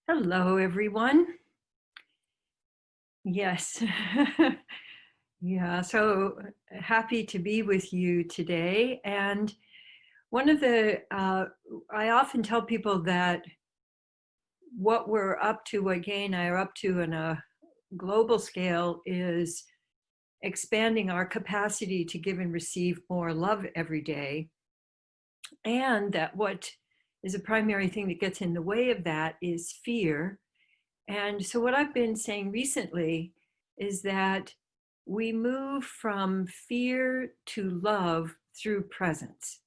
Hello, everyone. Yes. Yeah, so happy to be with you today. And one of I often tell people that what we're up to, what Gay and I are up to on a global scale is expanding our capacity to give and receive more love every day. And that what is a primary thing that gets in the way of that is fear. And so, what I've been saying recently is that we move from fear to love through presence.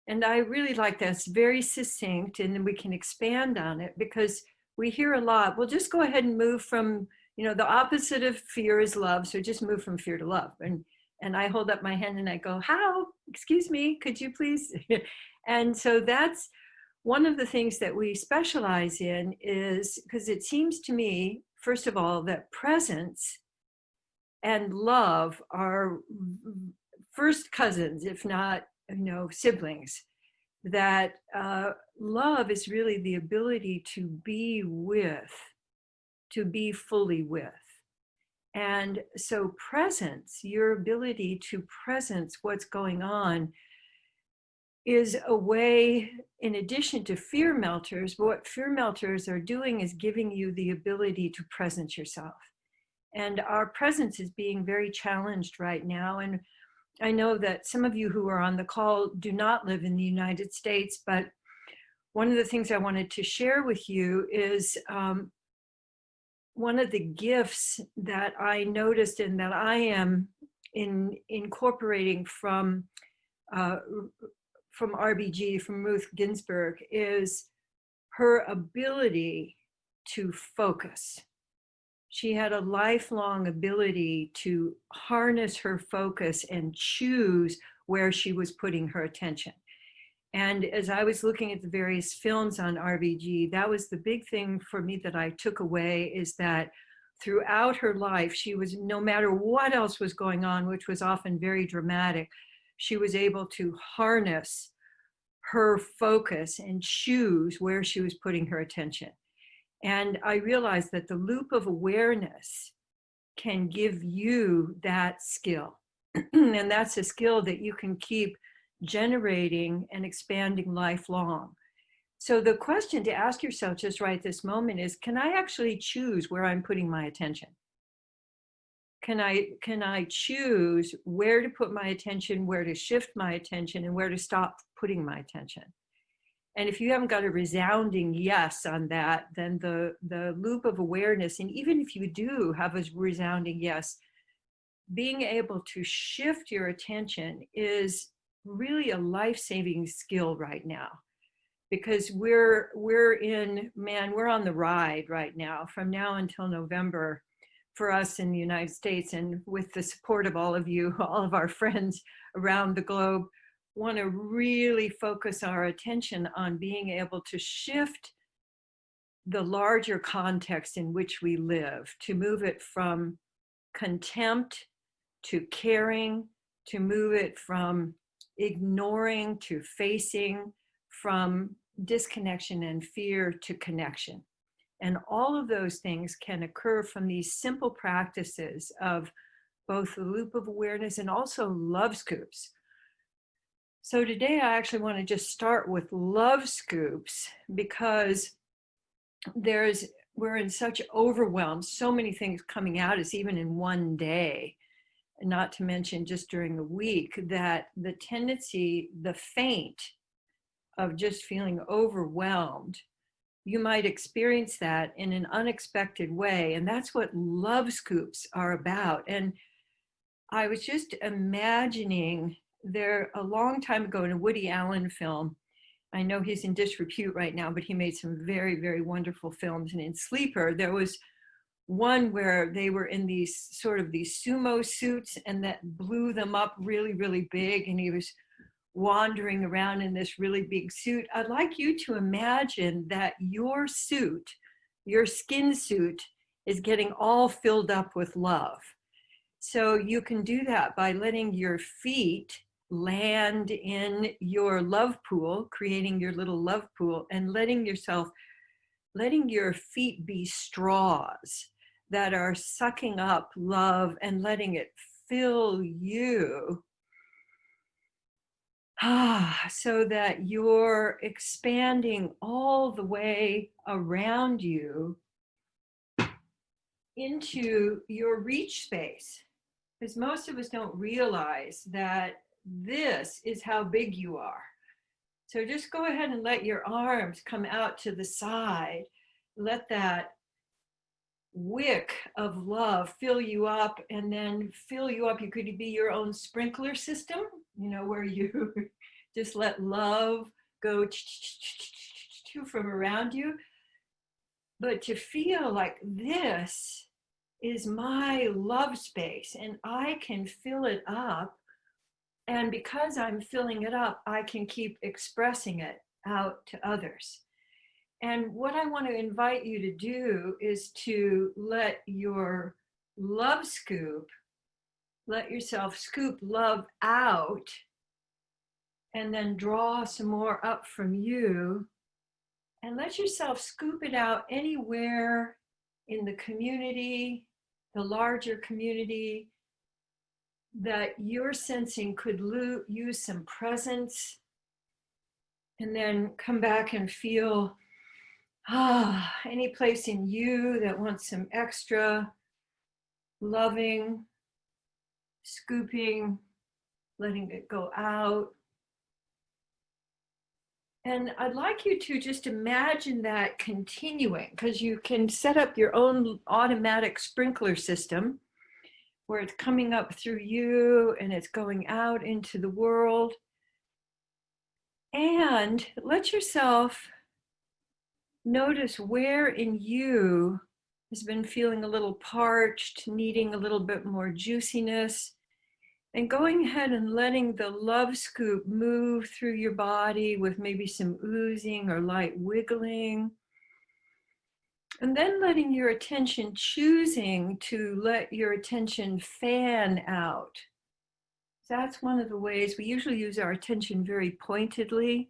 And I really like that. It's very succinct, and then we can expand on it because we hear a lot. Well, just go ahead and move from, the opposite of fear is love. So just move from fear to love. And I hold up my hand and I go, how? Excuse me, could you please? And so that's one of the things that we specialize in is because it seems to me, first of all, that presence and love are first cousins, if not, siblings. That love is really the ability to be with, to be fully with. And so presence, your ability to presence what's going on is a way, in addition to fear melters, what fear melters are doing is giving you the ability to presence yourself. And our presence is being very challenged right now. And I know that some of you who are on the call do not live in the United States, but one of the things I wanted to share with you is one of the gifts that I noticed and that I am incorporating from RBG, from Ruth Ginsburg, is her ability to focus. She had a lifelong ability to harness her focus and choose where she was putting her attention. And as I was looking at the various films on RBG, that was the big thing for me that I took away, is that throughout her life, she was, no matter what else was going on, which was often very dramatic, she was able to harness her focus and choose where she was putting her attention. And I realized that the loop of awareness can give you that skill. And that's a skill that you can keep generating and expanding lifelong. So the question to ask yourself just right this moment is, can I actually choose where I'm putting my attention? Can I choose where to put my attention, where to shift my attention, and where to stop putting my attention? And if you haven't got a resounding yes on that, then the loop of awareness, and even if you do have a resounding yes, being able to shift your attention is really a life-saving skill right now, because we're on the ride right now from now until November for us in the United States. And with the support of all of you, all of our friends around the globe, want to really focus our attention on being able to shift the larger context in which we live, to move it from contempt to caring, to move it from ignoring to facing, from disconnection and fear to connection. And all of those things can occur from these simple practices of both the loop of awareness and also love scoops. So today I actually want to just start with love scoops, because we're in such overwhelm, so many things coming at us even in one day, not to mention just during the week, that the tendency, the feint of just feeling overwhelmed, you might experience that in an unexpected way. And that's what love scoops are about. And I was just imagining there a long time ago in a Woody Allen film. I know he's in disrepute right now, but he made some very, very wonderful films. And in Sleeper, there was one where they were in these sumo suits, and that blew them up really, really big. And he was wandering around in this really big suit. I'd like you to imagine that your suit, your skin suit, is getting all filled up with love. So you can do that by letting your feet land in your love pool, creating your little love pool, and letting yourself letting your feet be straws that are sucking up love and letting it fill you. So that you're expanding all the way around you into your reach space. Because most of us don't realize that this is how big you are. So just go ahead and let your arms come out to the side. Let that wick of love fill you up and then fill you up. You could be your own sprinkler system, where you just let love go from around you. But to feel like this is my love space and I can fill it up. And because I'm filling it up, I can keep expressing it out to others. And what I want to invite you to do is to let your love scoop, let yourself scoop love out and then draw some more up from you and let yourself scoop it out anywhere in the community, the larger community that you're sensing could use some presence, and then come back and feel any place in you that wants some extra loving, scooping, letting it go out. And I'd like you to just imagine that continuing, because you can set up your own automatic sprinkler system where it's coming up through you and it's going out into the world. And let yourself notice where in you has been feeling a little parched, needing a little bit more juiciness, and going ahead and letting the love scoop move through your body with maybe some oozing or light wiggling. And then letting your attention, choosing to let your attention fan out. That's one of the ways we usually use our attention very pointedly,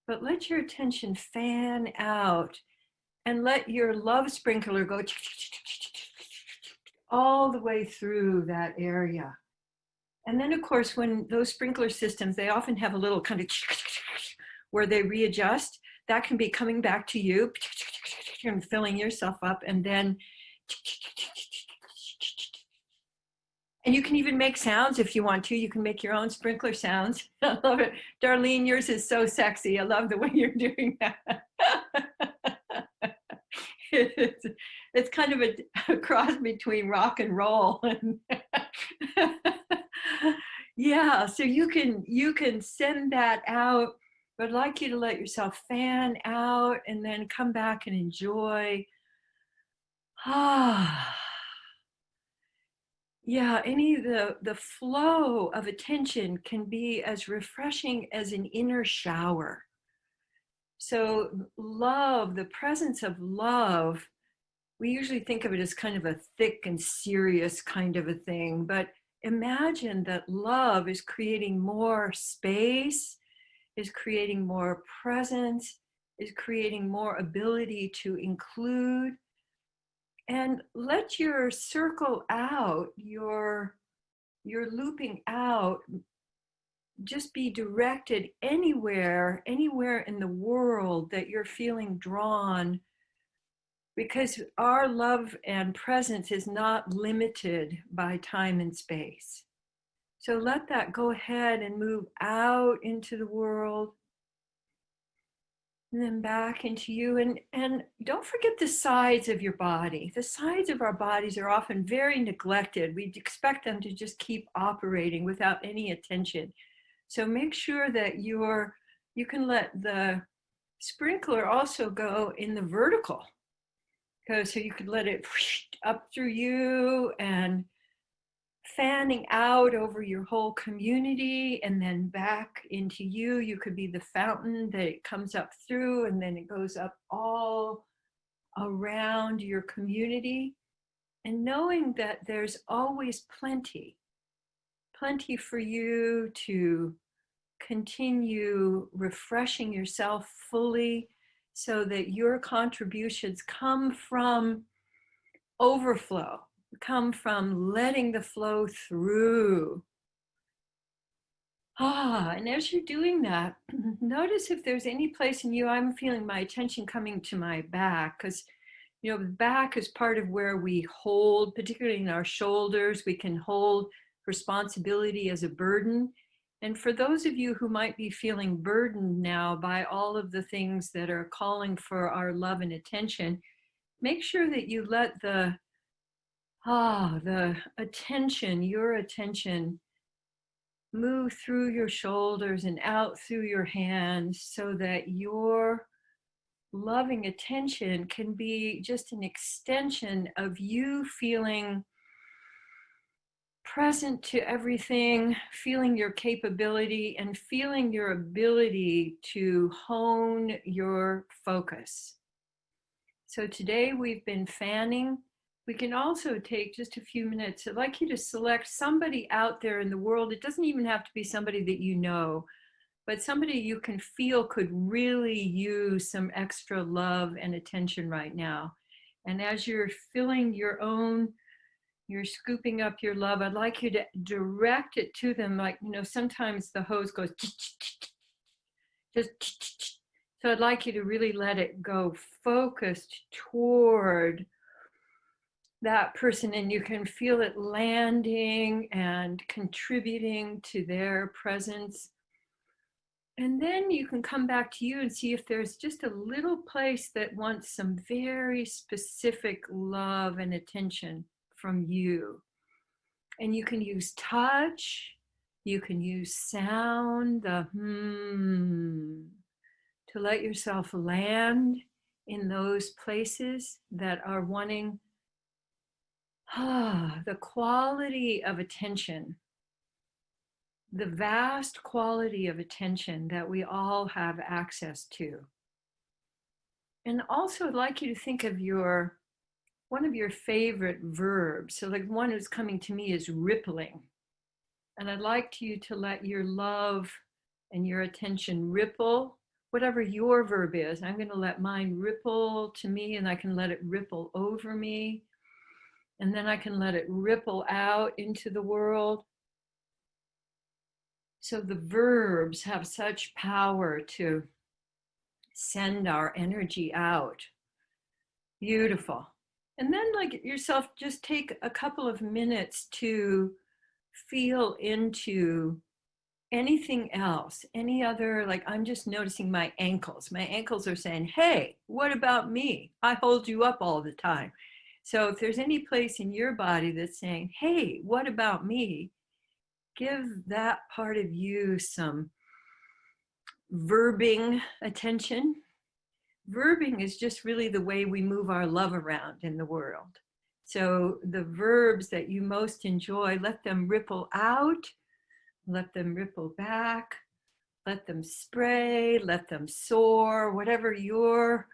but let your attention fan out and let your love sprinkler go all the way through that area. And then, of course, when those sprinkler systems, they often have a little kind of where they readjust. That can be coming back to you and filling yourself up. And then, and you can even make sounds if you want to. You can make your own sprinkler sounds. I love it. Darlene, yours is so sexy. I love the way you're doing that. It's kind of a cross between rock and roll. Yeah, so you can send that out, but I'd like you to let yourself fan out and then come back and enjoy. Yeah, the flow of attention can be as refreshing as an inner shower. So love, the presence of love, we usually think of it as kind of a thick and serious kind of a thing, but imagine that love is creating more space, is creating more presence, is creating more ability to include. And let your circle out, your looping out, just be directed anywhere in the world that you're feeling drawn, because our love and presence is not limited by time and space. So let that go ahead and move out into the world and then back into you. And don't forget the sides of your body. The sides of our bodies are often very neglected. We expect them to just keep operating without any attention. So make sure that you can let the sprinkler also go in the vertical. So you could let it up through you and fanning out over your whole community and then back into you. You could be the fountain that it comes up through and then it goes up all around your community. And knowing that there's always plenty for you to continue refreshing yourself fully, so that your contributions come from overflow, come from letting the flow through. And as you're doing that, notice if there's any place in you. I'm feeling my attention coming to my back, because the back is part of where we hold, particularly in our shoulders, we can hold responsibility as a burden. And for those of you who might be feeling burdened now by all of the things that are calling for our love and attention, make sure that you let the attention, your attention, move through your shoulders and out through your hands, so that your loving attention can be just an extension of you feeling present to everything, feeling your capability, and feeling your ability to hone your focus. So today we've been fanning. We can also take just a few minutes. I'd like you to select somebody out there in the world. It doesn't even have to be somebody that you know, but somebody you can feel could really use some extra love and attention right now. And as you're filling your own, you're scooping up your love, I'd like you to direct it to them. Like, sometimes the hose goes just, so I'd like you to really let it go focused toward that person, and you can feel it landing and contributing to their presence. And then you can come back to you and see if there's just a little place that wants some very specific love and attention from you. And you can use touch, you can use sound, the to let yourself land in those places that are wanting the quality of attention, the vast quality of attention that we all have access to. And also I'd like you to think of one of your favorite verbs. So like one who's coming to me is rippling. And I'd like you to let your love and your attention ripple, whatever your verb is. I'm going to let mine ripple to me, and I can let it ripple over me. And then I can let it ripple out into the world. So the verbs have such power to send our energy out. Beautiful. And then like yourself, just take a couple of minutes to feel into anything else, any other, like I'm just noticing my ankles. My ankles are saying, hey, what about me? I hold you up all the time. So if there's any place in your body that's saying, hey, what about me? Give that part of you some verbing attention. Verbing is just really the way we move our love around in the world. So the verbs that you most enjoy, let them ripple out, let them ripple back, let them spray, let them soar, whatever your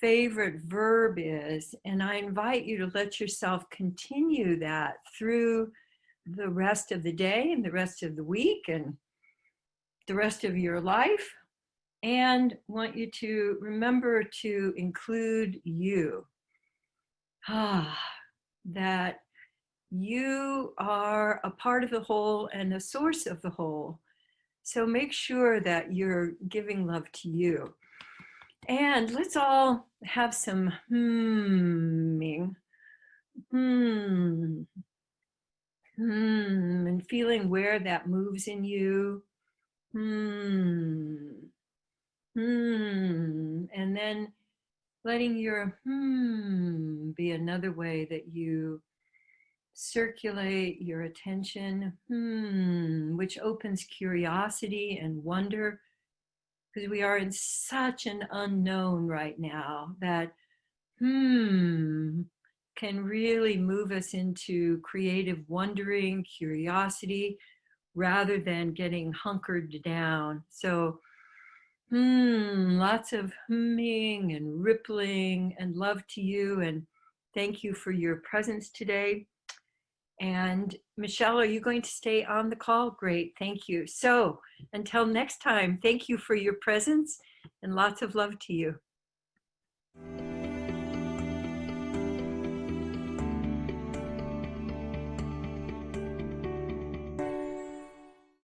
favorite verb is. And I invite you to let yourself continue that through the rest of the day and the rest of the week and the rest of your life. And want you to remember to include you. That you are a part of the whole and a source of the whole. So make sure that you're giving love to you. And let's all have some humming. And feeling where that moves in you. And then letting your be another way that you circulate your attention, which opens curiosity and wonder, because we are in such an unknown right now that can really move us into creative wondering, curiosity, rather than getting hunkered down. So lots of humming and rippling, and love to you, and thank you for your presence today. And Michelle, are you going to stay on the call? Great, thank you. So until next time, thank you for your presence and lots of love to you.